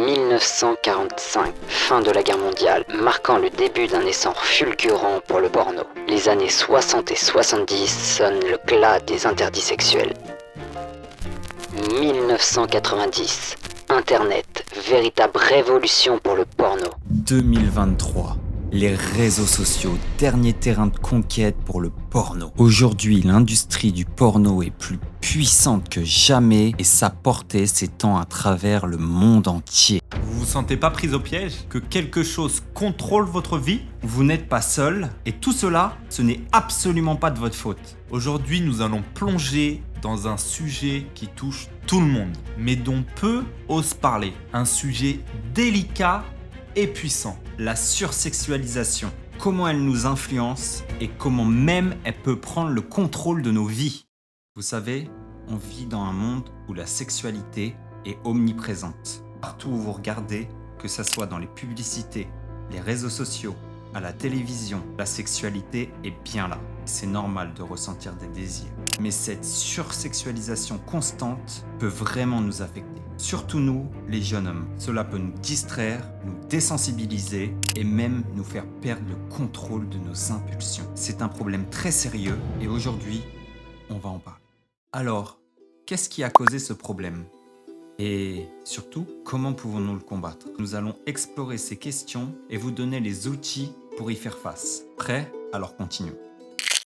1945, fin de la guerre mondiale, marquant le début d'un essor fulgurant pour le porno. Les années 60 et 70 sonnent le glas des interdits sexuels. 1990, Internet, véritable révolution pour le porno. 2023. Les réseaux sociaux, dernier terrain de conquête pour le porno. Aujourd'hui, l'industrie du porno est plus puissante que jamais et sa portée s'étend à travers le monde entier. Vous vous sentez pas pris au piège? Que quelque chose contrôle votre vie? Vous n'êtes pas seul et tout cela, ce n'est absolument pas de votre faute. Aujourd'hui, nous allons plonger dans un sujet qui touche tout le monde, mais dont peu osent parler. Un sujet délicat et puissant. La sursexualisation. Comment elle nous influence et comment même elle peut prendre le contrôle de nos vies. Vous savez, on vit dans un monde où la sexualité est omniprésente. Partout où vous regardez, que ce soit dans les publicités, les réseaux sociaux, à la télévision, la sexualité est bien là. C'est normal de ressentir des désirs. Mais cette sursexualisation constante peut vraiment nous affecter. Surtout nous, les jeunes hommes. Cela peut nous distraire, nous désensibiliser et même nous faire perdre le contrôle de nos impulsions. C'est un problème très sérieux et aujourd'hui, on va en parler. Alors, qu'est-ce qui a causé ce problème ? Et surtout, comment pouvons-nous le combattre ? Nous allons explorer ces questions et vous donner les outils pour y faire face. Prêt ? Alors continuons.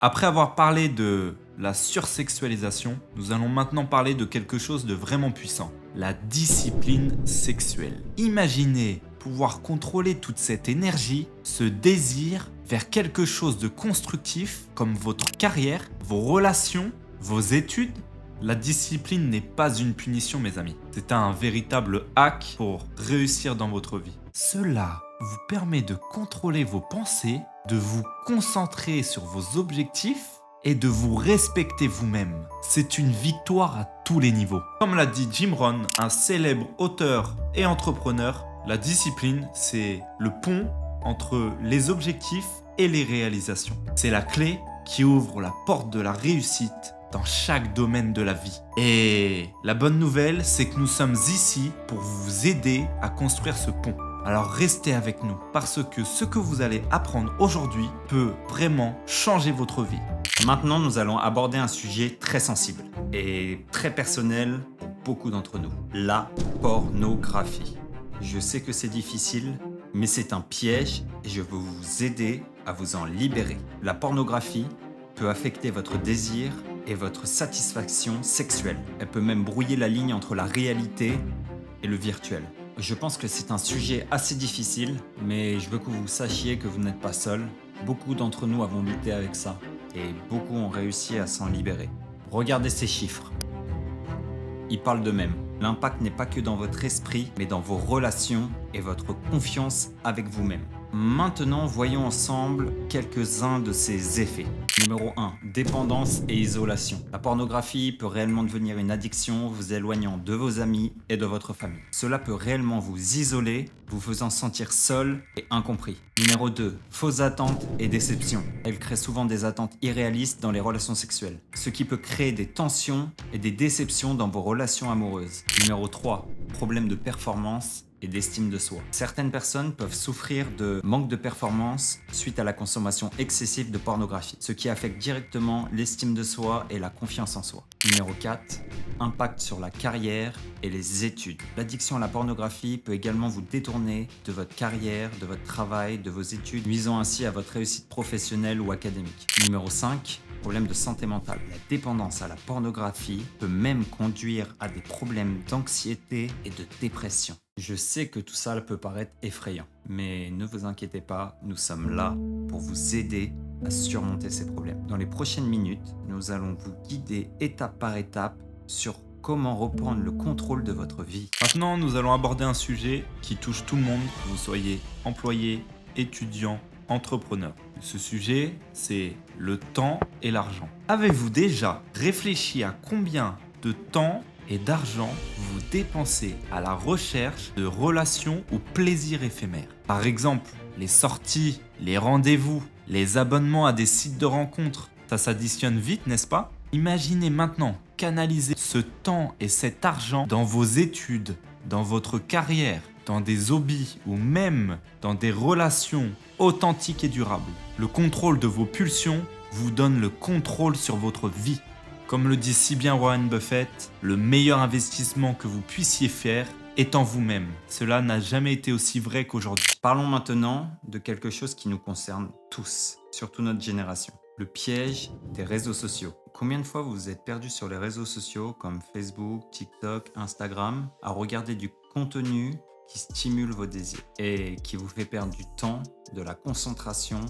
Après avoir parlé de la sursexualisation, nous allons maintenant parler de quelque chose de vraiment puissant, la discipline sexuelle. Imaginez pouvoir contrôler toute cette énergie, ce désir vers quelque chose de constructif comme votre carrière, vos relations, vos études. La discipline n'est pas une punition, mes amis. C'est un véritable hack pour réussir dans votre vie. Cela vous permet de contrôler vos pensées, de vous concentrer sur vos objectifs et de vous respecter vous-même. C'est une victoire à tous les niveaux. Comme l'a dit Jim Rohn, un célèbre auteur et entrepreneur, la discipline, c'est le pont entre les objectifs et les réalisations. C'est la clé qui ouvre la porte de la réussite dans chaque domaine de la vie. Et la bonne nouvelle, c'est que nous sommes ici pour vous aider à construire ce pont. Alors restez avec nous, parce que ce que vous allez apprendre aujourd'hui peut vraiment changer votre vie. Maintenant, nous allons aborder un sujet très sensible et très personnel pour beaucoup d'entre nous. La pornographie. Je sais que c'est difficile, mais c'est un piège et je veux vous aider à vous en libérer. La pornographie peut affecter votre désir et votre satisfaction sexuelle. Elle peut même brouiller la ligne entre la réalité et le virtuel. Je pense que c'est un sujet assez difficile, mais je veux que vous sachiez que vous n'êtes pas seul. Beaucoup d'entre nous avons lutté avec ça et beaucoup ont réussi à s'en libérer. Regardez ces chiffres. Ils parlent d'eux-mêmes. L'impact n'est pas que dans votre esprit, mais dans vos relations et votre confiance avec vous-même. Maintenant, voyons ensemble quelques-uns de ces effets. Numéro 1. Dépendance et isolation. La pornographie peut réellement devenir une addiction, vous éloignant de vos amis et de votre famille. Cela peut réellement vous isoler, vous faisant sentir seul et incompris. Numéro 2. Fausses attentes et déceptions. Elles créent souvent des attentes irréalistes dans les relations sexuelles, ce qui peut créer des tensions et des déceptions dans vos relations amoureuses. Numéro 3. Problème de performance et d'estime de soi. Certaines personnes peuvent souffrir de manque de performance suite à la consommation excessive de pornographie, ce qui affecte directement l'estime de soi et la confiance en soi. Numéro 4. Impact sur la carrière et les études. L'addiction à la pornographie peut également vous détourner de votre carrière, de votre travail, de vos études, nuisant ainsi à votre réussite professionnelle ou académique. Numéro 5. Problème de santé mentale. La dépendance à la pornographie peut même conduire à des problèmes d'anxiété et de dépression. Je sais que tout ça peut paraître effrayant, mais ne vous inquiétez pas, nous sommes là pour vous aider à surmonter ces problèmes. Dans les prochaines minutes, nous allons vous guider étape par étape sur comment reprendre le contrôle de votre vie. Maintenant, nous allons aborder un sujet qui touche tout le monde, que vous soyez employé, étudiant, entrepreneur. Ce sujet, c'est le temps et l'argent. Avez-vous déjà réfléchi à combien de temps et d'argent vous dépensez à la recherche de relations ou plaisirs éphémères? Par exemple, les sorties, les rendez-vous, les abonnements à des sites de rencontres. Ça s'additionne vite, n'est-ce pas? Imaginez maintenant canaliser ce temps et cet argent dans vos études, dans votre carrière, dans des hobbies ou même dans des relations authentiques et durables. Le contrôle de vos pulsions vous donne le contrôle sur votre vie. Comme le dit si bien Warren Buffett, le meilleur investissement que vous puissiez faire est en vous-même. Cela n'a jamais été aussi vrai qu'aujourd'hui. Parlons maintenant de quelque chose qui nous concerne tous, surtout notre génération. Le piège des réseaux sociaux. Combien de fois vous vous êtes perdu sur les réseaux sociaux comme Facebook, TikTok, Instagram à regarder du contenu qui stimule vos désirs et qui vous fait perdre du temps, de la concentration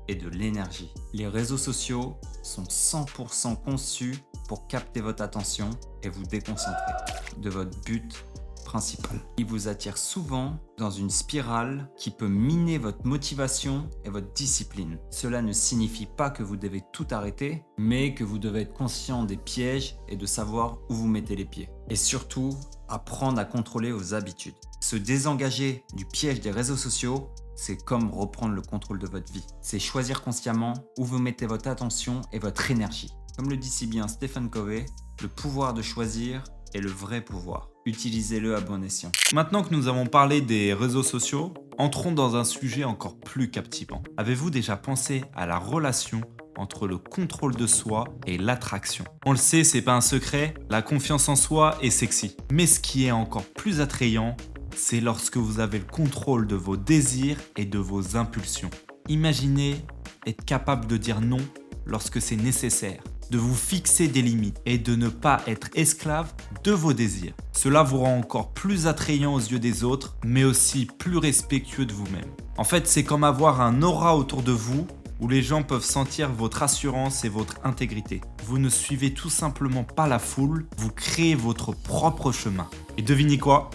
et de l'énergie. Les réseaux sociaux sont 100% conçus pour capter votre attention et vous déconcentrer de votre but principal. Ils vous attirent souvent dans une spirale qui peut miner votre motivation et votre discipline. Cela ne signifie pas que vous devez tout arrêter, mais que vous devez être conscient des pièges et de savoir où vous mettez les pieds. Et surtout, apprendre à contrôler vos habitudes. Se désengager du piège des réseaux sociaux, c'est comme reprendre le contrôle de votre vie. C'est choisir consciemment où vous mettez votre attention et votre énergie. Comme le dit si bien Stephen Covey, le pouvoir de choisir est le vrai pouvoir. Utilisez-le à bon escient. Maintenant que nous avons parlé des réseaux sociaux, entrons dans un sujet encore plus captivant. Avez-vous déjà pensé à la relation entre le contrôle de soi et l'attraction? On le sait, c'est pas un secret, la confiance en soi est sexy. Mais ce qui est encore plus attrayant, c'est lorsque vous avez le contrôle de vos désirs et de vos impulsions. Imaginez être capable de dire non lorsque c'est nécessaire, de vous fixer des limites et de ne pas être esclave de vos désirs. Cela vous rend encore plus attrayant aux yeux des autres, mais aussi plus respectueux de vous-même. En fait, c'est comme avoir un aura autour de vous où les gens peuvent sentir votre assurance et votre intégrité. Vous ne suivez tout simplement pas la foule, vous créez votre propre chemin. Et devinez quoi ?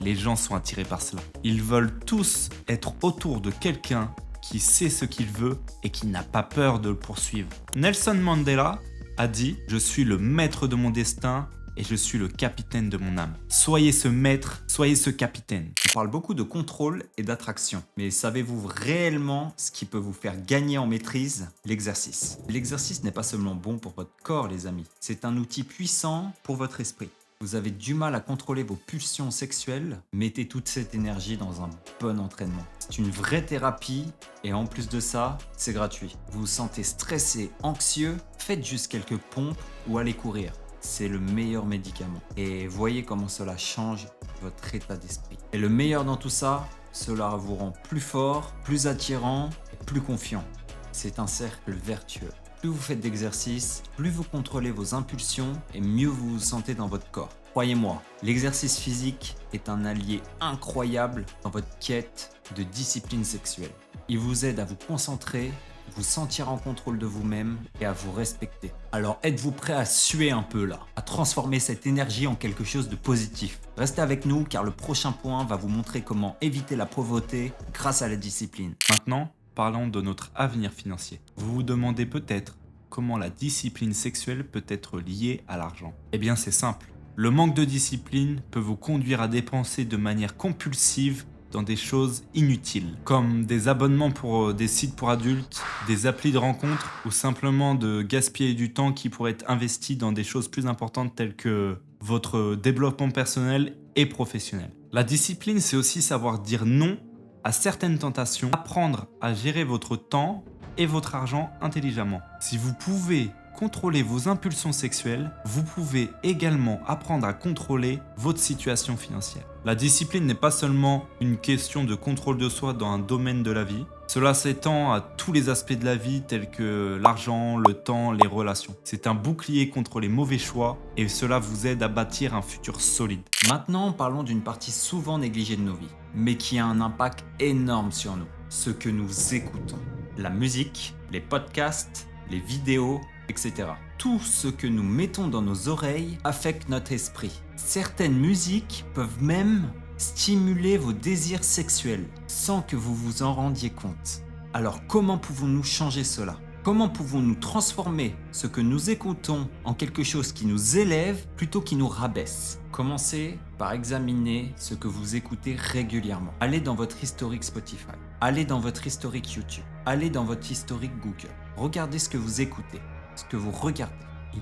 Les gens sont attirés par cela. Ils veulent tous être autour de quelqu'un qui sait ce qu'il veut et qui n'a pas peur de le poursuivre. Nelson Mandela a dit « Je suis le maître de mon destin et je suis le capitaine de mon âme. » Soyez ce maître, soyez ce capitaine. On parle beaucoup de contrôle et d'attraction, mais savez-vous réellement ce qui peut vous faire gagner en maîtrise? L'exercice. L'exercice n'est pas seulement bon pour votre corps, les amis. C'est un outil puissant pour votre esprit. Vous avez du mal à contrôler vos pulsions sexuelles, mettez toute cette énergie dans un bon entraînement. C'est une vraie thérapie et en plus de ça, c'est gratuit. Vous vous sentez stressé, anxieux, faites juste quelques pompes ou allez courir. C'est le meilleur médicament. Et voyez comment cela change votre état d'esprit. Et le meilleur dans tout ça, cela vous rend plus fort, plus attirant et plus confiant. C'est un cercle vertueux. Plus vous faites d'exercice, plus vous contrôlez vos impulsions et mieux vous vous sentez dans votre corps. Croyez-moi, l'exercice physique est un allié incroyable dans votre quête de discipline sexuelle. Il vous aide à vous concentrer, vous sentir en contrôle de vous-même et à vous respecter. Alors êtes-vous prêt à suer un peu là, à transformer cette énergie en quelque chose de positif? Restez avec nous car le prochain point va vous montrer comment éviter la pauvreté grâce à la discipline. Maintenant, parlons de notre avenir financier. Vous vous demandez peut-être comment la discipline sexuelle peut être liée à l'argent. Eh bien c'est simple. Le manque de discipline peut vous conduire à dépenser de manière compulsive dans des choses inutiles, comme des abonnements pour des sites pour adultes, des applis de rencontres, ou simplement de gaspiller du temps qui pourrait être investi dans des choses plus importantes telles que votre développement personnel et professionnel. La discipline, c'est aussi savoir dire non à certaines tentations, apprendre à gérer votre temps et votre argent intelligemment. Si vous pouvez contrôler vos impulsions sexuelles, vous pouvez également apprendre à contrôler votre situation financière. La discipline n'est pas seulement une question de contrôle de soi dans un domaine de la vie, cela s'étend à tous les aspects de la vie tels que l'argent, le temps, les relations. C'est un bouclier contre les mauvais choix et cela vous aide à bâtir un futur solide. Maintenant, parlons d'une partie souvent négligée de nos vies, mais qui a un impact énorme sur nous, ce que nous écoutons. La musique, les podcasts, les vidéos, etc. Tout ce que nous mettons dans nos oreilles affecte notre esprit. Certaines musiques peuvent même stimuler vos désirs sexuels sans que vous vous en rendiez compte. Alors comment pouvons-nous changer cela? Comment pouvons-nous transformer ce que nous écoutons en quelque chose qui nous élève plutôt qu'il nous rabaisse? Commencez par examiner ce que vous écoutez régulièrement. Allez dans votre historique Spotify. Allez dans votre historique YouTube. Allez dans votre historique Google. Regardez ce que vous écoutez, ce que vous regardez.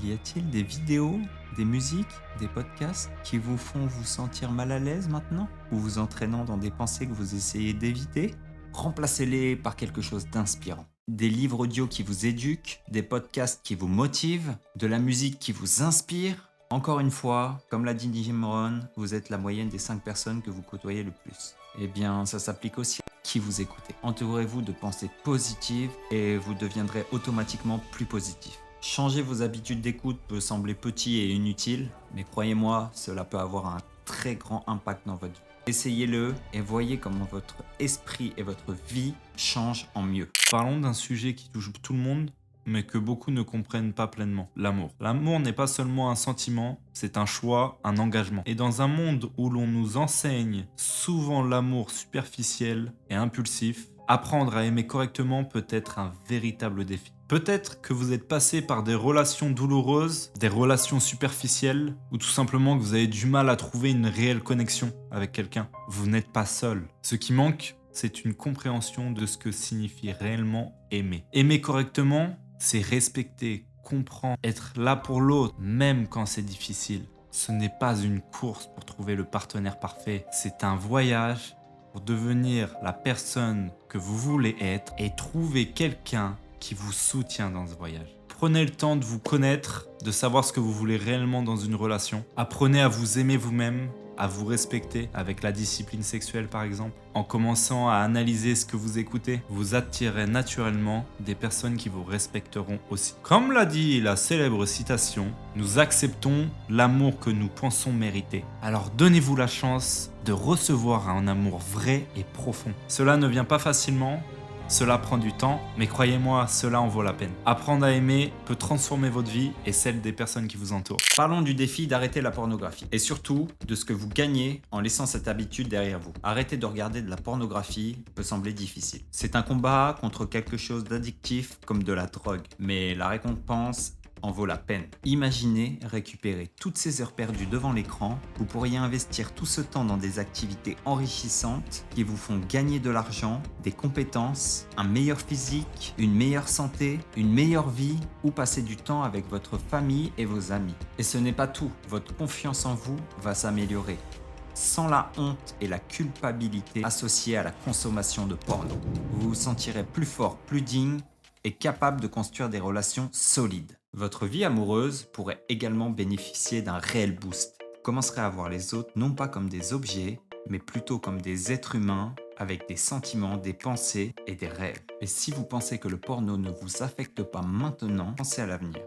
Y a-t-il des vidéos, des musiques, des podcasts qui vous font vous sentir mal à l'aise maintenant? ou vous entraînant dans des pensées que vous essayez d'éviter? Remplacez-les par quelque chose d'inspirant. Des livres audio qui vous éduquent, des podcasts qui vous motivent, de la musique qui vous inspire. Encore une fois, comme l'a dit Jim Rohn, vous êtes la moyenne des 5 personnes que vous côtoyez le plus. Eh bien, ça s'applique aussi à qui vous écoutez. Entourez-vous de pensées positives et vous deviendrez automatiquement plus positif. Changer vos habitudes d'écoute peut sembler petit et inutile, mais croyez-moi, cela peut avoir un très grand impact dans votre vie. Essayez-le et voyez comment votre esprit et votre vie changent en mieux. Parlons d'un sujet qui touche tout le monde, mais que beaucoup ne comprennent pas pleinement, l'amour. L'amour n'est pas seulement un sentiment, c'est un choix, un engagement. Et dans un monde où l'on nous enseigne souvent l'amour superficiel et impulsif, apprendre à aimer correctement peut être un véritable défi. Peut-être que vous êtes passé par des relations douloureuses, des relations superficielles, ou tout simplement que vous avez du mal à trouver une réelle connexion avec quelqu'un. Vous n'êtes pas seul. Ce qui manque, c'est une compréhension de ce que signifie réellement aimer. Aimer correctement, c'est respecter, comprendre, être là pour l'autre, même quand c'est difficile. Ce n'est pas une course pour trouver le partenaire parfait, c'est un voyage pour devenir la personne que vous voulez être et trouver quelqu'un qui vous soutient dans ce voyage. Prenez le temps de vous connaître, de savoir ce que vous voulez réellement dans une relation. Apprenez à vous aimer vous-même, à vous respecter avec la discipline sexuelle par exemple. En commençant à analyser ce que vous écoutez, vous attirerez naturellement des personnes qui vous respecteront aussi. Comme l'a dit la célèbre citation, nous acceptons l'amour que nous pensons mériter. Alors donnez-vous la chance de recevoir un amour vrai et profond. Cela ne vient pas facilement. Cela prend du temps, mais croyez-moi, cela en vaut la peine. Apprendre à aimer peut transformer votre vie et celle des personnes qui vous entourent. Parlons du défi d'arrêter la pornographie et surtout de ce que vous gagnez en laissant cette habitude derrière vous. Arrêter de regarder de la pornographie peut sembler difficile. C'est un combat contre quelque chose d'addictif comme de la drogue, mais la récompense en vaut la peine. Imaginez récupérer toutes ces heures perdues devant l'écran. Vous pourriez investir tout ce temps dans des activités enrichissantes qui vous font gagner de l'argent, des compétences, un meilleur physique, une meilleure santé, une meilleure vie ou passer du temps avec votre famille et vos amis. Et ce n'est pas tout, votre confiance en vous va s'améliorer. Sans la honte et la culpabilité associées à la consommation de porno. Vous vous sentirez plus fort, plus digne et capable de construire des relations solides. Votre vie amoureuse pourrait également bénéficier d'un réel boost. Vous commencerez à voir les autres non pas comme des objets, mais plutôt comme des êtres humains avec des sentiments, des pensées et des rêves. Et si vous pensez que le porno ne vous affecte pas maintenant, pensez à l'avenir.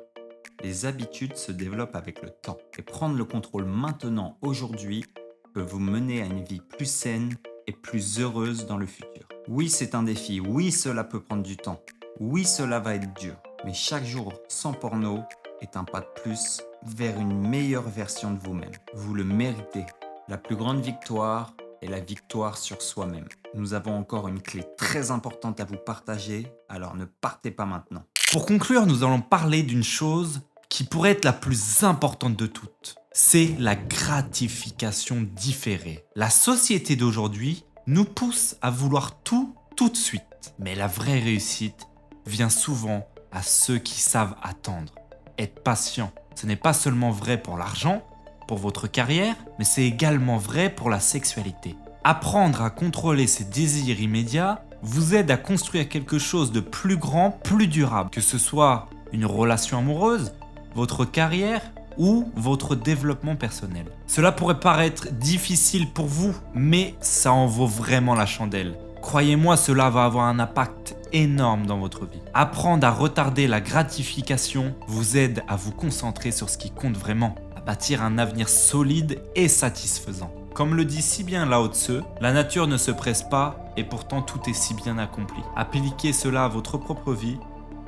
Les habitudes se développent avec le temps. Et prendre le contrôle maintenant, aujourd'hui, peut vous mener à une vie plus saine et plus heureuse dans le futur. Oui, c'est un défi. Oui, cela peut prendre du temps. Oui, cela va être dur. Mais chaque jour sans porno est un pas de plus vers une meilleure version de vous-même. Vous le méritez. La plus grande victoire est la victoire sur soi-même. Nous avons encore une clé très importante à vous partager, alors ne partez pas maintenant. Pour conclure, nous allons parler d'une chose qui pourrait être la plus importante de toutes. C'est la gratification différée. La société d'aujourd'hui nous pousse à vouloir tout de suite. Mais la vraie réussite vient souvent à ceux qui savent attendre. Être patient, ce n'est pas seulement vrai pour l'argent, pour votre carrière, mais c'est également vrai pour la sexualité. Apprendre à contrôler ses désirs immédiats vous aide à construire quelque chose de plus grand, plus durable, que ce soit une relation amoureuse, votre carrière ou votre développement personnel. Cela pourrait paraître difficile pour vous, mais ça en vaut vraiment la chandelle. Croyez-moi, cela va avoir un impact énorme dans votre vie. Apprendre à retarder la gratification vous aide à vous concentrer sur ce qui compte vraiment, à bâtir un avenir solide et satisfaisant. Comme le dit si bien Lao Tse, la nature ne se presse pas et pourtant tout est si bien accompli. Appliquez cela à votre propre vie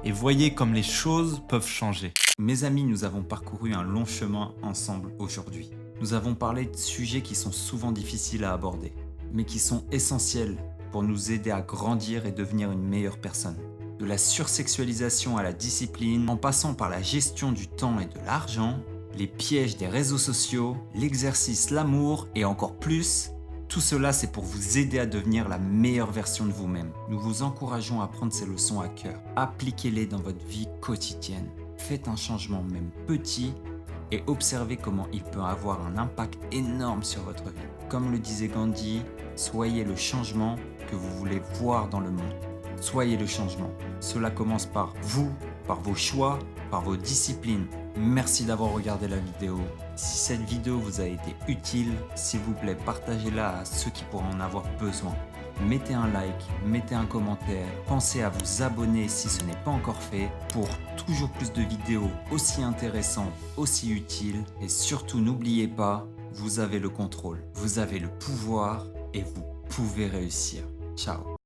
et voyez comme les choses peuvent changer. Mes amis, nous avons parcouru un long chemin ensemble aujourd'hui. Nous avons parlé de sujets qui sont souvent difficiles à aborder, mais qui sont essentiels pour nous aider à grandir et devenir une meilleure personne. De la sursexualisation à la discipline, en passant par la gestion du temps et de l'argent, les pièges des réseaux sociaux, l'exercice, l'amour et encore plus, tout cela c'est pour vous aider à devenir la meilleure version de vous-même. Nous vous encourageons à prendre ces leçons à cœur. Appliquez-les dans votre vie quotidienne. Faites un changement même petit et observez comment il peut avoir un impact énorme sur votre vie. Comme le disait Gandhi, soyez le changement que vous voulez voir dans le monde. Soyez le changement. Cela commence par vous, par vos choix, par vos disciplines. Merci d'avoir regardé la vidéo. Si cette vidéo vous a été utile, s'il vous plaît, partagez-la à ceux qui pourraient en avoir besoin. Mettez un like, mettez un commentaire, pensez à vous abonner si ce n'est pas encore fait pour toujours plus de vidéos aussi intéressantes, aussi utiles. Et surtout, n'oubliez pas, vous avez le contrôle, vous avez le pouvoir et vous pouvez réussir. Ciao.